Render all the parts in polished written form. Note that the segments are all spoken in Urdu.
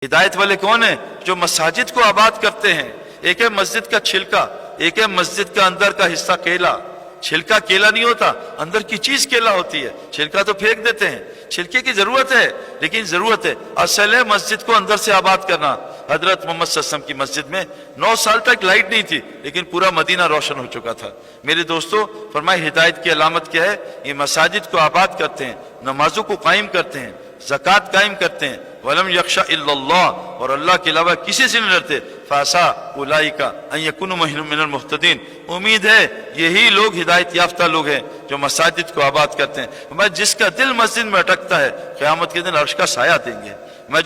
ہدایت والے کون ہیں؟ جو مساجد کو آباد کرتے ہیں۔ ایک ہے مسجد کا چھلکا، ایک ہے مسجد کا اندر کا حصہ کیلا۔ چھلکا کیلا نہیں ہوتا، اندر کی چیز کیلا ہوتی ہے۔ چھلکا تو پھینک دیتے ہیں، چھلکے کی ضرورت ہے، لیکن ضرورت ہے اصل ہے مسجد کو اندر سے آباد کرنا۔ حضرت محمد صلی اللہ علیہ وسلم کی مسجد میں 9 سال تک لائٹ نہیں تھی، لیکن پورا مدینہ روشن ہو چکا تھا۔ میرے دوستو، فرمائے ہدایت کی علامت کیا ہے؟ یہ مساجد کو آباد کرتے ہیں، نمازوں کو قائم کرتے ہیں، زکوٰۃ قائم کرتے ہیں، وَلَمْ يَخْشَ إِلَّا اللَّهُ، اور اللہ کے علاوہ کسی سے نہیں ڈرتے۔ فَعَسَىٰ أُولَٰئِكَ أَن يَكُونُوا مِنَ الْمُهْتَدِينَ، امید ہے یہی لوگ ہدایت یافتہ لوگ ہیں جو مساجد کو آباد کرتے ہیں۔ جس کا دل مسجد میں اٹکتا ہے قیامت کے دن عرش کا سایہ دیں گے۔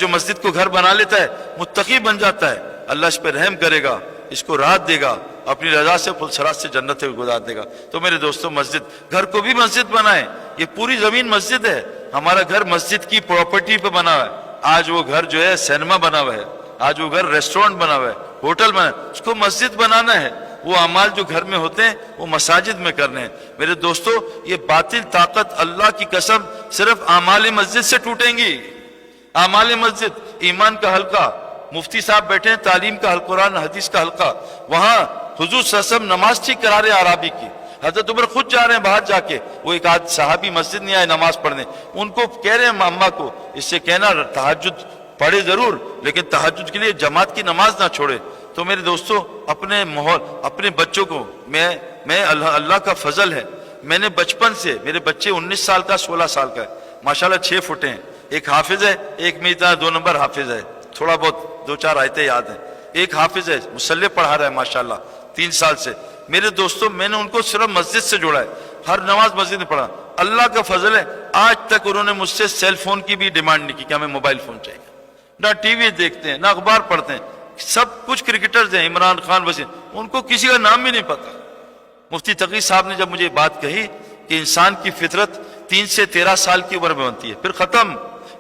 جو مسجد کو گھر بنا لیتا ہے متقی بن جاتا ہے، اللہ اس پہ رحم کرے گا، اس کو راحت دے گا، اپنی رضا سے پلسرات سے جنت گزار دے گا۔ تو میرے دوستوں، مسجد، گھر کو بھی مسجد بنائیں۔ یہ پوری زمین مسجد ہے۔ ہمارا گھر مسجد کی پراپرٹی پہ بنا ہوا ہے۔ آج وہ گھر جو ہے سینما بنا ہوا ہے، آج وہ گھر ریسٹورنٹ بنا ہوا ہے، ہوٹل بنا ہے، اس کو مسجد بنانا ہے۔ وہ اعمال جو گھر میں ہوتے ہیں وہ مساجد میں کرنے ہیں۔ میرے دوستو، یہ باطل طاقت اللہ کی قسم صرف اعمال مسجد سے ٹوٹیں گی۔ اعمال مسجد، ایمان کا حلقہ، مفتی صاحب بیٹھے ہیں، تعلیم کا قرآن حدیث کا حلقہ، وہاں حضور صلی اللہ علیہ وسلم نماز ٹھیک کرا رہے عرابی کی۔ حضرت عمر خود جا رہے ہیں باہر جا کے، وہ ایک آدھ صحابی مسجد نہیں آئے نماز پڑھنے، ان کو کہہ رہے ہیں اماں کو، اس سے کہنا تہجد پڑھے ضرور لیکن تہجد کے لیے جماعت کی نماز نہ چھوڑے۔ تو میرے دوستو، اپنے ماحول، اپنے بچوں کو، میں اللہ کا فضل ہے، میں نے بچپن سے، میرے بچے 19 سال کا 16 سال کا ہے، ماشاءاللہ 6 فٹ ہیں، ایک حافظ ہے، ایک میری طرح 2 نمبر حافظ ہے، تھوڑا بہت 2-4 آیتیں یاد ہیں، ایک حافظ ہے، مصلی پڑھا رہا ہے ماشاءاللہ 3 سال سے۔ میرے دوستوں، میں نے ان کو صرف مسجد سے جوڑا ہے، ہر نماز مسجد میں پڑھا۔ اللہ کا فضل ہے، آج تک انہوں نے مجھ سے سیل فون کی بھی ڈیمانڈ نہیں کی کہ ہمیں موبائل فون چاہیے۔ نہ ٹی وی دیکھتے ہیں، نہ اخبار پڑھتے ہیں، سب کچھ کرکٹرز ہیں، عمران خان وسیم، ان کو کسی کا نام بھی نہیں پتا۔ مفتی تقی صاحب نے جب مجھے بات کہی کہ انسان کی فطرت 3 سے 13 سال کی عمر میں بنتی ہے، پھر ختم،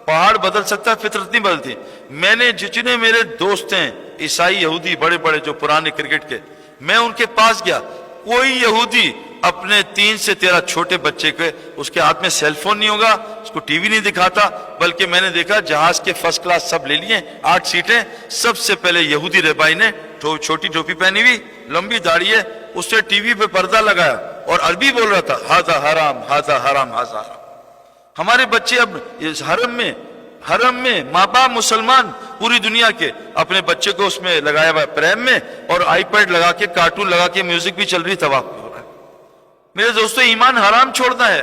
پہاڑ بدل سکتا ہے، فطرت نہیں بدلتی۔ میں نے جتنے میرے دوست ہیں عیسائی یہودی بڑے بڑے جو پرانے کرکٹ کے، میں ان کے پاس گیا، کوئی یہودی اپنے 3 سے 13 چھوٹے بچے کے، اس کے ہاتھ میں سیل فون نہیں ہوگا، اس کو ٹی وی نہیں دکھاتا، بلکہ میں نے دیکھا جہاز کے فرسٹ کلاس سب لے لیے، 8 سیٹیں، سب سے پہلے یہودی رہبائی نے چھوٹی ٹوپی پہنی ہوئی، لمبی داڑھی ہے، اس نے ٹی وی پہ پردہ لگایا اور عربی بول رہا تھا، ہاذا حرام ہاذا حرام ہاذا حرام۔ ہمارے بچے اب حرم میں ماں باپ مسلمان پوری دنیا کے اپنے بچے کو اس میں لگایا ہوا ہے پریم میں، اور آئی پیڈ لگا کے، کارٹون لگا کے، میوزک بھی چل رہی، طواف بھی ہو رہا ہے۔ میرے دوستو، ایمان حرام چھوڑنا ہے۔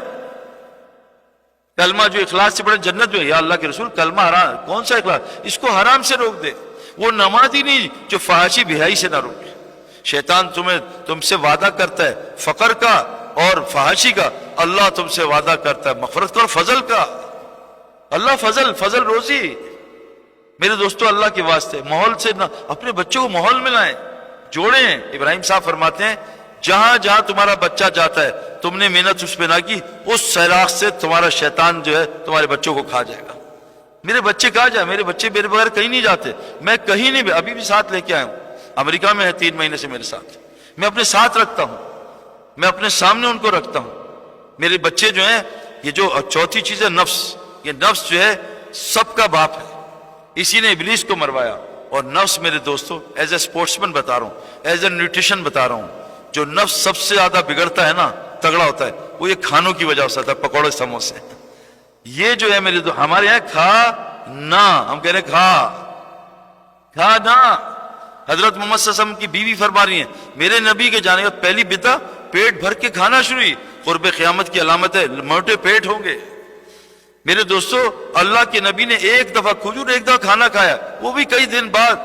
کلمہ جو اخلاص سے پڑھے جنت میں، یا اللہ کے رسول کلمہ حرام، کون سا اخلاص؟ اس کو حرام سے روک دے۔ وہ نماز ہی نہیں جو فحاشی بہائی سے نہ روکے۔ شیطان تم سے وعدہ کرتا ہے فقر کا اور فحاشی کا، اللہ تم سے وعدہ کرتا ہے مغفرت کا اور فضل کا۔ اللہ فضل روزی۔ میرے دوستو، اللہ کے واسطے ماحول سے نہ، اپنے بچوں کو ماحول میں لائیں، جوڑیں۔ ابراہیم صاحب فرماتے ہیں، جہاں جہاں تمہارا بچہ جاتا ہے، تم نے محنت اس پہ نہ کی، اس سیراخ سے تمہارا شیطان جو ہے تمہارے بچوں کو کھا جائے گا۔ میرے بچے کہاں جائیں؟ میرے بچے میرے بغیر کہیں نہیں جاتے، میں کہیں نہیں، ابھی بھی ساتھ لے کے آیا ہوں، امریکہ میں ہے 3 مہینے سے میرے ساتھ، میں اپنے ساتھ رکھتا ہوں، میں اپنے سامنے ان کو رکھتا ہوں۔ میرے بچے جو ہیں، یہ جو چوتھی چیز ہے نفس، یہ نفس جو ہے سب کا باپ ہے، اسی نے ابلیس کو مروایا۔ اور نفس میرے دوستو، ایز اے اسپورٹس مین بتا رہا ہوں، ایز اے نیوٹریشن بتا رہا ہوں، جو نفس سب سے زیادہ بگڑتا ہے نا، تگڑا ہوتا ہے، وہ یہ کھانوں کی وجہ سے ہوتا ہے، پکوڑے سموسے۔ یہ جو ہے میرے ہمارے یہاں کھا نہ، ہم کہہ رہے ہیں کھا نہ۔ حضرت محمد صلی اللہ علیہ وسلم کی بیوی فرما رہی ہیں، میرے نبی کے جانے کا پہلی بدعت پیٹ بھر کے کھانا شروع ہوئی، قرب قیامت کی علامت ہے، موٹے پیٹ ہوں گے۔ میرے دوستو، اللہ کے نبی نے ایک دفعہ کھجور، ایک دفعہ کھانا کھایا، وہ بھی کئی دن بعد۔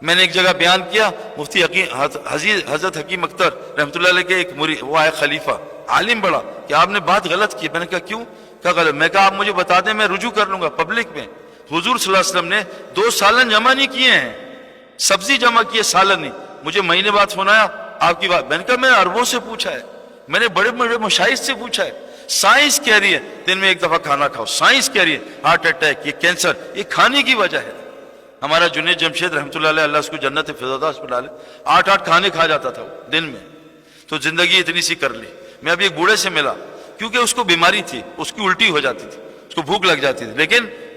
میں نے ایک جگہ بیان کیا، مفتی حضرت حکیم اختر رحمۃ اللہ علیہ کے ایک وہ آئے خلیفہ، عالم بڑا، کہ آپ نے بات غلط کی۔ میں نے کہا کیوں؟ کہا غلط۔ میں کہا آپ مجھے بتا دیں، میں رجوع کر لوں گا پبلک میں۔ حضور صلی اللہ علیہ وسلم نے 2 سالن جمع نہیں کیے ہیں، سبزی جمع کیے، سالن نہیں۔ مجھے مہینے بعد فون آیا، آپ کی بات، میں نے کہا میں عربوں سے پوچھا ہے، میں نے بڑے بڑے مشائخ سے پوچھا ہے، سائنس کہہ رہی ہے دن میں 1 دفعہ کھانا کھاؤ، سائنس کہہ رہی ہے ہارٹ اٹیک، یہ کینسر، یہ کھانے کی وجہ ہے۔ ہمارا جنید جمشید رحمۃ اللہ علیہ، اللہ اس کو جنت فردوس میں ڈالے، 8 کھانے کھا جاتا تھا وہ دن میں، تو زندگی اتنی سی کر لی۔ میں ابھی ایک بوڑھے سے ملا، کیونکہ اس کو بیماری تھی، اس کی الٹی ہو جاتی تھی، اس کو بھوک لگ جاتی تھی، لیکن